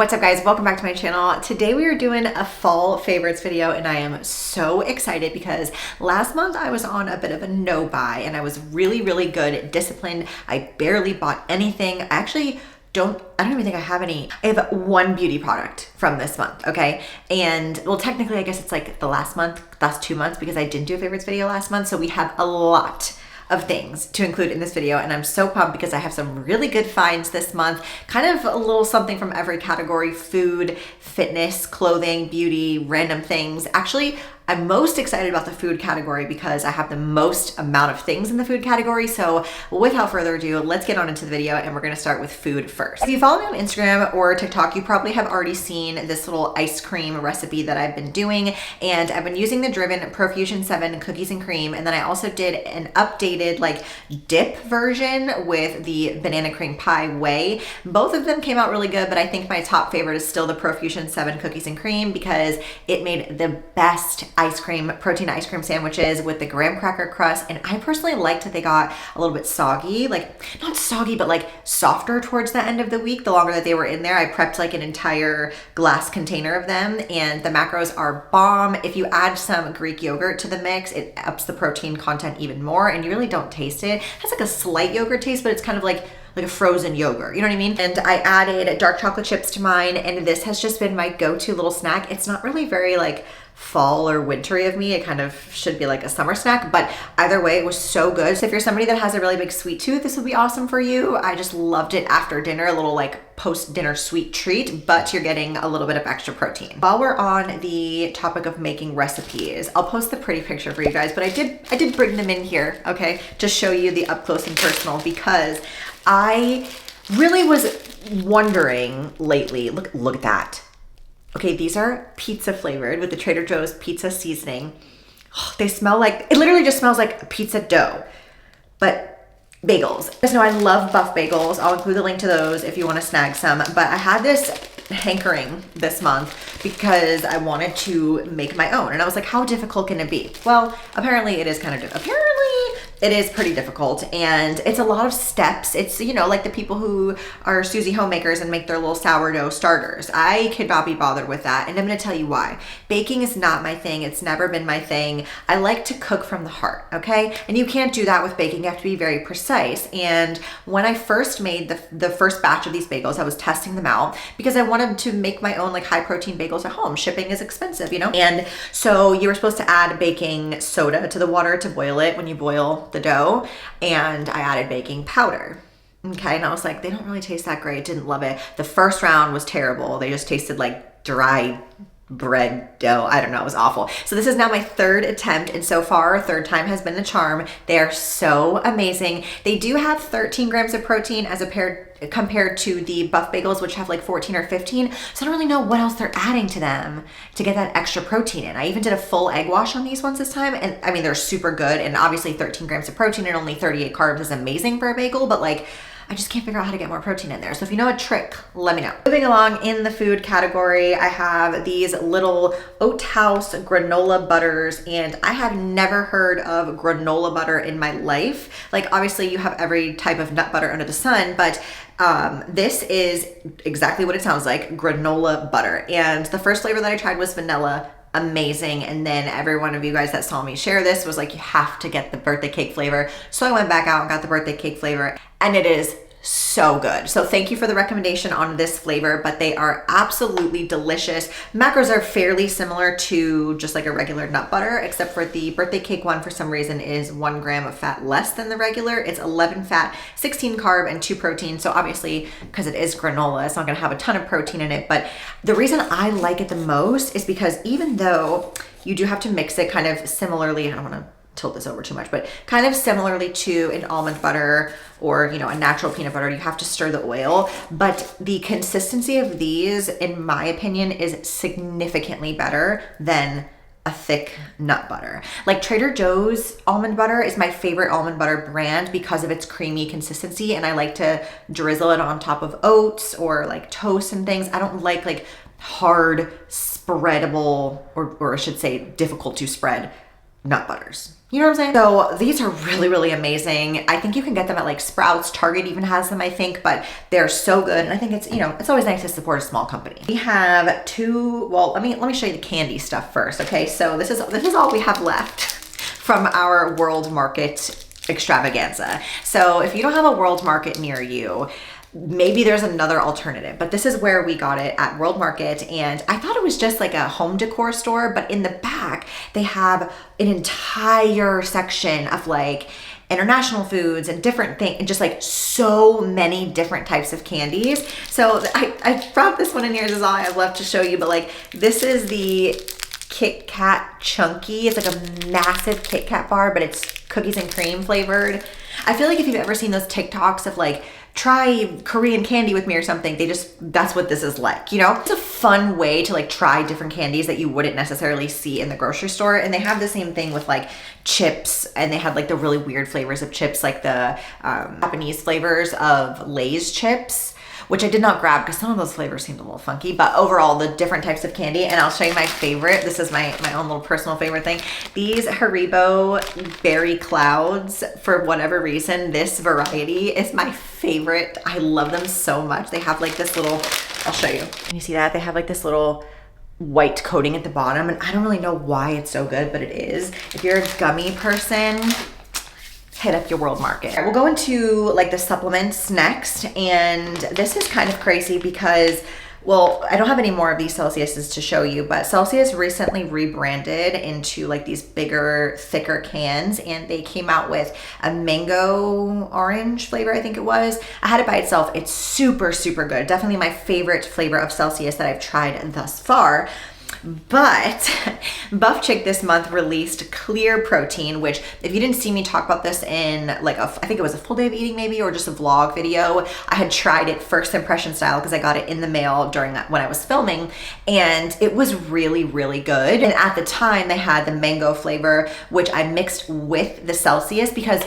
What's up guys, welcome back to my channel. Today we are doing a fall favorites video and I am so excited because last month I was on a bit of a no buy and I was really good, disciplined. I barely bought anything. I don't even think I have any. I have one beauty product from this month, okay? And well, technically I guess it's like the last 2 months because I didn't do a favorites video last month. So we have a lot of things to include in this video and I'm so pumped because I have some really good finds this month, kind of a little something from every category: food, fitness, clothing, beauty, random things. Actually, I'm most excited about the food category because I have the most amount of things in the food category. So without further ado, let's get on into the video and we're gonna start with food first. If you follow me on Instagram or TikTok, you probably have already seen this little ice cream recipe that I've been doing, and I've been using the Driven Profusion 7 cookies and cream, and then I also did an updated like dip version with the banana cream pie whey. Both of them came out really good, but I think my top favorite is still the Profusion 7 cookies and cream because it made the best protein ice cream sandwiches with the graham cracker crust. And I personally liked that they got a little bit soggy, like not soggy, but like softer towards the end of the week. The longer that they were in there, I prepped like an entire glass container of them, and the macros are bomb. If you add some Greek yogurt to the mix, it ups the protein content even more, and you really don't taste it. It has like a slight yogurt taste, but it's kind of like a frozen yogurt, you know what I mean? And I added dark chocolate chips to mine, and this has just been my go-to little snack. It's not really very like fall or wintry of me. It kind of should be like a summer snack, but either way, it was so good. So if you're somebody that has a really big sweet tooth, this would be awesome for you. I just loved it after dinner, a little like post-dinner sweet treat, but you're getting a little bit of extra protein. While we're on the topic of making recipes, I'll post the pretty picture for you guys, but I did bring them in here, okay, to show you the up close and personal, because I really was wondering lately. Look at that. Okay, these are pizza flavored with the Trader Joe's pizza seasoning. Oh, they smell like, it literally just smells like pizza dough, but bagels. You guys know I love Buff bagels. I'll include the link to those if you want to snag some, but I had this hankering this month because I wanted to make my own, and I was like, how difficult can it be? Well, apparently it is kind of difficult. It is pretty difficult, and it's a lot of steps. It's, you know, like the people who are Susie homemakers and make their little sourdough starters. I could not be bothered with that, and I'm gonna tell you why. Baking is not my thing. It's never been my thing. I like to cook from the heart, okay? And you can't do that with baking. You have to be very precise. And when I first made the first batch of these bagels, I was testing them out because I wanted to make my own like high protein bagels at home. Shipping is expensive, you know? And so you were supposed to add baking soda to the water to boil it when you boil the dough, and I added baking powder. Okay, and I was like, they don't really taste that great. Didn't love it. The first round was terrible. They just tasted like dry bread dough. I don't know, it was awful. So this is now my third attempt, and so far, third time has been the charm. They are so amazing. They do have 13 grams of protein compared to the Buff bagels, which have like 14 or 15. So I don't really know what else they're adding to them to get that extra protein in. I even did a full egg wash on these ones this time, and I mean, they're super good, and obviously 13 grams of protein and only 38 carbs is amazing for a bagel, but like, I just can't figure out how to get more protein in there. So if you know a trick, let me know. Moving along in the food category, I have these little Oat House granola butters, and I have never heard of granola butter in my life. Like, obviously you have every type of nut butter under the sun, but this is exactly what it sounds like, granola butter. And the first flavor that I tried was vanilla. Amazing. And then every one of you guys that saw me share this was like, you have to get the birthday cake flavor. So I went back out and got the birthday cake flavor, and it is so good. So thank you for the recommendation on this flavor, but they are absolutely delicious. Macros are fairly similar to just like a regular nut butter, except for the birthday cake one for some reason is 1 gram of fat less than the regular. It's 11 fat, 16 carb, and 2 protein. So obviously, because it is granola, it's not gonna have a ton of protein in it. But the reason I like it the most is because even though you do have to mix it kind of similarly, I don't wanna tilt this over too much, but kind of similarly to an almond butter or, you know, a natural peanut butter, you have to stir the oil, but the consistency of these, in my opinion, is significantly better than a thick nut butter. Like Trader Joe's almond butter is my favorite almond butter brand because of its creamy consistency, and I like to drizzle it on top of oats or like toast and things. I don't like hard spreadable, or I should say difficult to spread nut butters. You know what I'm saying? So these are really, really amazing. I think you can get them at like Sprouts, Target even has them, I think, but they're so good. And I think it's, you know, it's always nice to support a small company. We have two, well, let me show you the candy stuff first, okay? So this is all we have left from our World Market extravaganza. So if you don't have a World Market near you, maybe there's another alternative, but this is where we got it at World Market. And I thought it was just like a home decor store, but in the back, they have an entire section of like international foods and different things, and just like so many different types of candies. So I brought this one in here. This is all I have left to show you, but like this is the Kit Kat Chunky. It's like a massive Kit Kat bar, but it's cookies and cream flavored. I feel like if you've ever seen those TikToks of like, try Korean candy with me or something, that's what this is like, you know? It's a fun way to like try different candies that you wouldn't necessarily see in the grocery store. And they have the same thing with like chips, and they had like the really weird flavors of chips, like the Japanese flavors of Lay's chips, which I did not grab because some of those flavors seemed a little funky, but overall the different types of candy. And I'll show you my favorite. This is my own little personal favorite thing. These Haribo Berry Clouds, for whatever reason, this variety is my favorite. I love them so much. They have like this little, I'll show you. Can you see that? They have like this little white coating at the bottom, and I don't really know why it's so good, but it is. If you're a gummy person, hit up your World Market. We'll go into like the supplements next, and this is kind of crazy because, well, I don't have any more of these Celsiuses to show you, but Celsius recently rebranded into like these bigger, thicker cans, and they came out with a mango orange flavor, I think it was. I had it by itself. It's super, super good. Definitely my favorite flavor of Celsius that I've tried thus far. But Buff Chick this month released clear protein, which if you didn't see me talk about this in like I think it was a full day of eating maybe, or just a vlog video, I had tried it first impression style because I got it in the mail during that when I was filming, and it was really, really good. And at the time they had the mango flavor, which I mixed with the Celsius because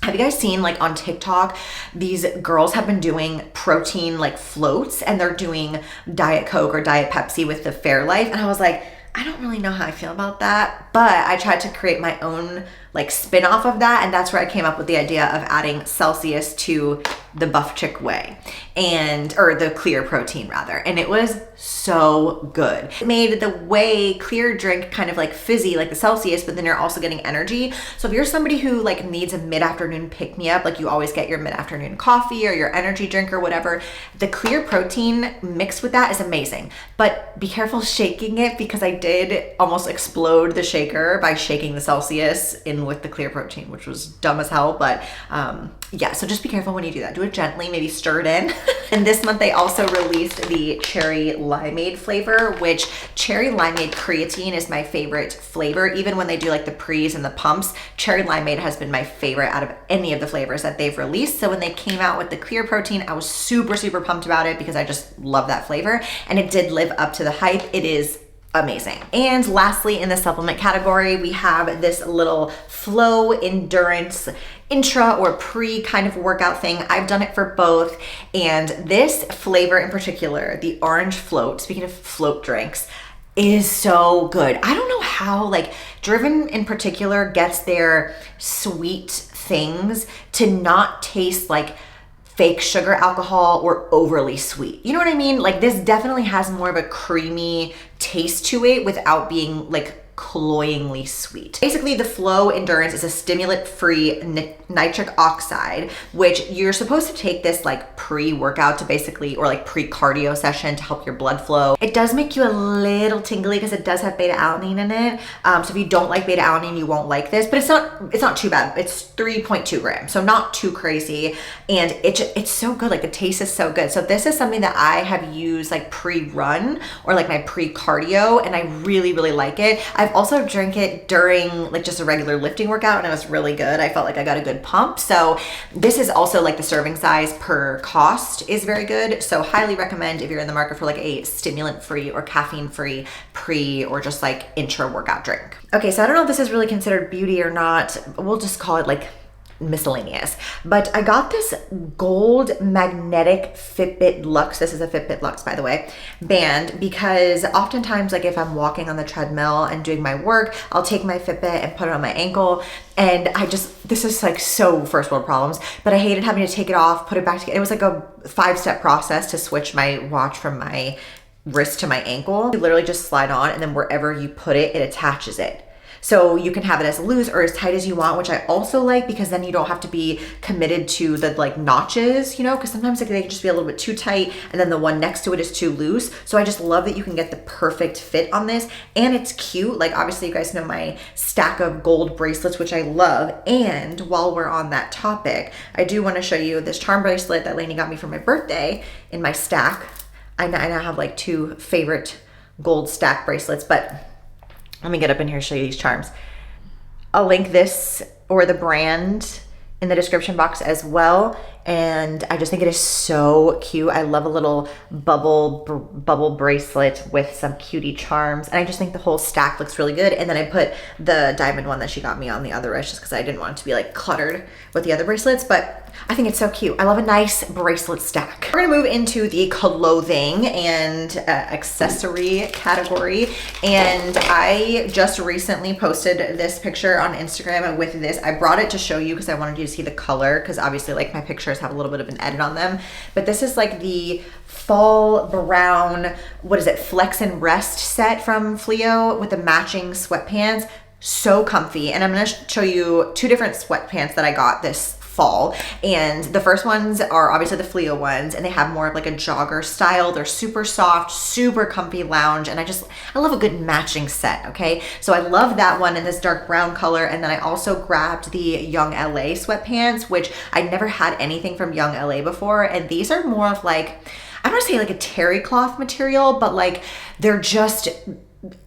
have you guys seen like on TikTok, these girls have been doing protein like floats, and they're doing Diet Coke or Diet Pepsi with the Fairlife. And I was like, I don't really know how I feel about that, but I tried to create my own like spin off of that. And that's where I came up with the idea of adding Celsius to the Buff Chick whey, or the clear protein rather. And it was so good. It made the whey clear drink kind of like fizzy like the Celsius, but then you're also getting energy. So if you're somebody who like needs a mid-afternoon pick-me-up, like you always get your mid-afternoon coffee or your energy drink or whatever, the clear protein mixed with that is amazing. But be careful shaking it, because I did almost explode the shaker by shaking the Celsius in with the clear protein, which was dumb as hell. But yeah, so just be careful when you do that. Do it gently, maybe stir it in. And this month they also released the cherry limeade flavor, which cherry limeade creatine is my favorite flavor. Even when they do like the pre's and the pumps, cherry limeade has been my favorite out of any of the flavors that they've released. So when they came out with the clear protein, I was super, super pumped about it because I just love that flavor. And it did live up to the hype. It is amazing. And lastly, in the supplement category, we have this little flow endurance intra or pre kind of workout thing. I've done it for both. And this flavor in particular, the orange float, speaking of float drinks, is so good. I don't know how like Driven in particular gets their sweet things to not taste like fake sugar alcohol or overly sweet. You know what I mean? Like this definitely has more of a creamy taste to it without being like cloyingly sweet. Basically, the Flow Endurance is a stimulant-free nitric oxide, which you're supposed to take this like pre-workout to basically, or like pre-cardio session to help your blood flow. It does make you a little tingly because it does have beta-alanine in it. So if you don't like beta-alanine, you won't like this, but it's not too bad. It's 3.2 grams, so not too crazy. And it's so good. Like the taste is so good. So this is something that I have used like pre-run or like my pre-cardio, and I really, really like it. I've also drank it during like just a regular lifting workout, and it was really good. I felt like I got a good pump. So this is also like the serving size per cost is very good. So highly recommend if you're in the market for like a stimulant-free or caffeine-free pre or just like intra workout drink. Okay, so I don't know if this is really considered beauty or not. We'll just call it like miscellaneous. But I got this gold magnetic Fitbit Luxe, this is a Fitbit Luxe by the way, band, because oftentimes like if I'm walking on the treadmill and doing my work, I'll take my Fitbit and put it on my ankle, and this is like so first world problems, but I hated having to take it off, put it back together. It was like a 5-step process to switch my watch from my wrist to my ankle. You literally just slide on, and then wherever you put it, it attaches it. So you can have it as loose or as tight as you want, which I also like, because then you don't have to be committed to the like notches, you know, because sometimes like, they can just be a little bit too tight and then the one next to it is too loose. So I just love that you can get the perfect fit on this, and it's cute. Like obviously you guys know my stack of gold bracelets, which I love. And while we're on that topic, I do want to show you this charm bracelet that Lainey got me for my birthday in my stack. I now have like 2 favorite gold stack bracelets, but let me get up in here and show you these charms. I'll link this or the brand in the description box as well. And I just think it is so cute. I love a little bubble bracelet with some cutie charms. And I just think the whole stack looks really good. And then I put the diamond one that she got me on the other wrist just because I didn't want it to be like cluttered with the other bracelets. But I think it's so cute. I love a nice bracelet stack. We're gonna move into the clothing and accessory category. And I just recently posted this picture on Instagram with this. I brought it to show you because I wanted you to see the color, because obviously like my pictures have a little bit of an edit on them. But this is like the fall brown, what is it, flex and rest set from Fleo with the matching sweatpants. So comfy. And I'm gonna show you 2 different sweatpants that I got this fall. And the first ones are obviously the Fleo ones, and they have more of like a jogger style. They're super soft, super comfy lounge, and I love a good matching set, okay? So I love that one in this dark brown color. And then I also grabbed the Young LA sweatpants, which I never had anything from Young LA before. And these are more of like, I'm gonna say like a terry cloth material, but like they're just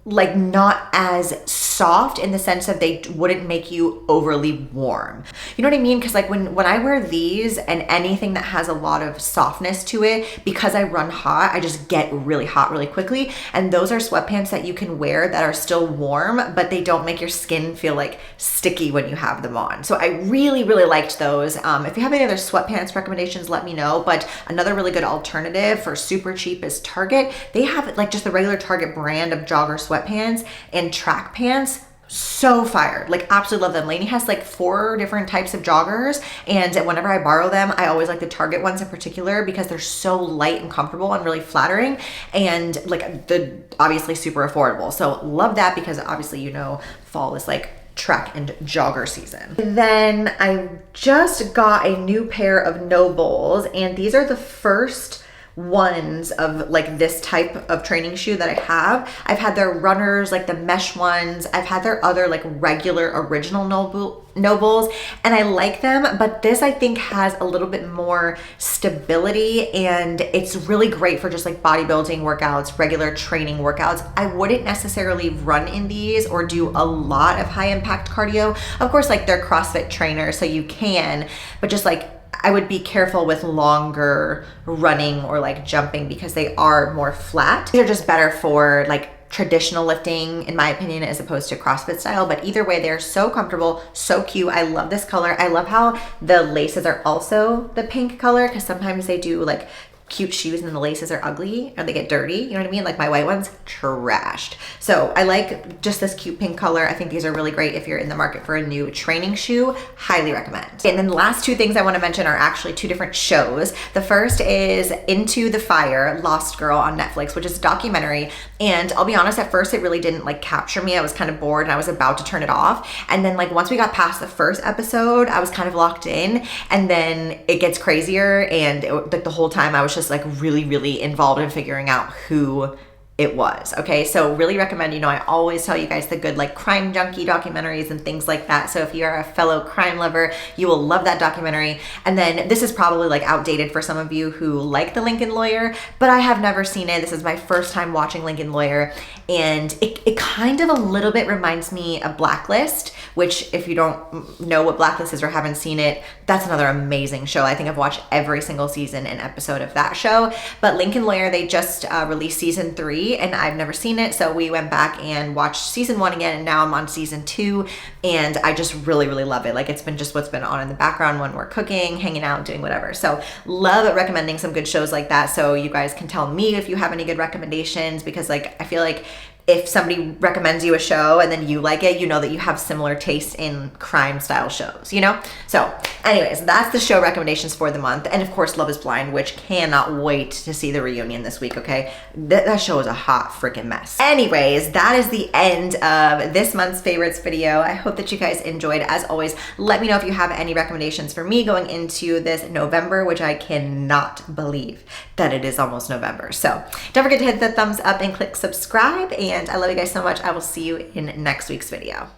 like not as soft in the sense that they wouldn't make you overly warm. You know what I mean? Because like when I wear these and anything that has a lot of softness to it, because I run hot, I just get really hot really quickly. And those are sweatpants that you can wear that are still warm, but they don't make your skin feel like sticky when you have them on. So I really, really liked those. If you have any other sweatpants recommendations, let me know. But another really good alternative for super cheap is Target. They have like just the regular Target brand of jogger sweatpants and track pants. So fire, like absolutely love them. Lainey has like 4 different types of joggers, and whenever I borrow them, I always like the Target ones in particular because they're so light and comfortable and really flattering, and like the obviously super affordable. So love that, because obviously you know fall is like track and jogger season. Then I just got a new pair of Nobles, and these are the first ones of like this type of training shoe that I have. I've had their runners, like the mesh ones. I've had their other like regular original Nobles, and I like them, but this I think has a little bit more stability, and it's really great for just like bodybuilding workouts, regular training workouts. I wouldn't necessarily run in these or do a lot of high impact cardio. Of course, like they're CrossFit trainers, so you can, but just like I would be careful with longer running or like jumping because they are more flat. They're just better for like traditional lifting, in my opinion, as opposed to CrossFit style. But either way, they're so comfortable, so cute. I love this color. I love how the laces are also the pink color, because sometimes they do like cute shoes and the laces are ugly or they get dirty, you know what I mean? Like my white ones, trashed. So I like just this cute pink color. I think these are really great if you're in the market for a new training shoe. Highly recommend. And then the last 2 things I want to mention are actually 2 different shows. The first is Into the Fire, Lost Girl on Netflix, which is a documentary. And I'll be honest, at first it really didn't like capture me. I was kind of bored and I was about to turn it off. And then like once we got past the first episode, I was kind of locked in, and then it gets crazier, and like the whole time I was just like really, really involved in figuring out who it was. Okay, so really recommend, you know, I always tell you guys the good like crime junkie documentaries and things like that. So if you're a fellow crime lover, you will love that documentary. And then this is probably like outdated for some of you who like the Lincoln Lawyer, but I have never seen it. This is my first time watching Lincoln Lawyer, and it kind of a little bit reminds me of Blacklist, which if you don't know what Blacklist is or haven't seen it, that's another amazing show. I think I've watched every single season and episode of that show. But Lincoln Lawyer, they just released season 3, 3 and I've never seen it. So we went back and watched season 1 again, and now I'm on season 2, and I just really, really love it. Like, it's been just what's been on in the background when we're cooking, hanging out, doing whatever. So love recommending some good shows like that. So you guys can tell me if you have any good recommendations, because like, I feel like if somebody recommends you a show and then you like it, you know that you have similar taste in crime style shows, you know? So anyways, that's the show recommendations for the month. And of course, Love is Blind, which cannot wait to see the reunion this week, okay? That show is a hot freaking mess. Anyways, that is the end of this month's favorites video. I hope that you guys enjoyed. As always, let me know if you have any recommendations for me going into this November, which I cannot believe that it is almost November. So don't forget to hit the thumbs up and click subscribe. And I love you guys so much. I will see you in next week's video.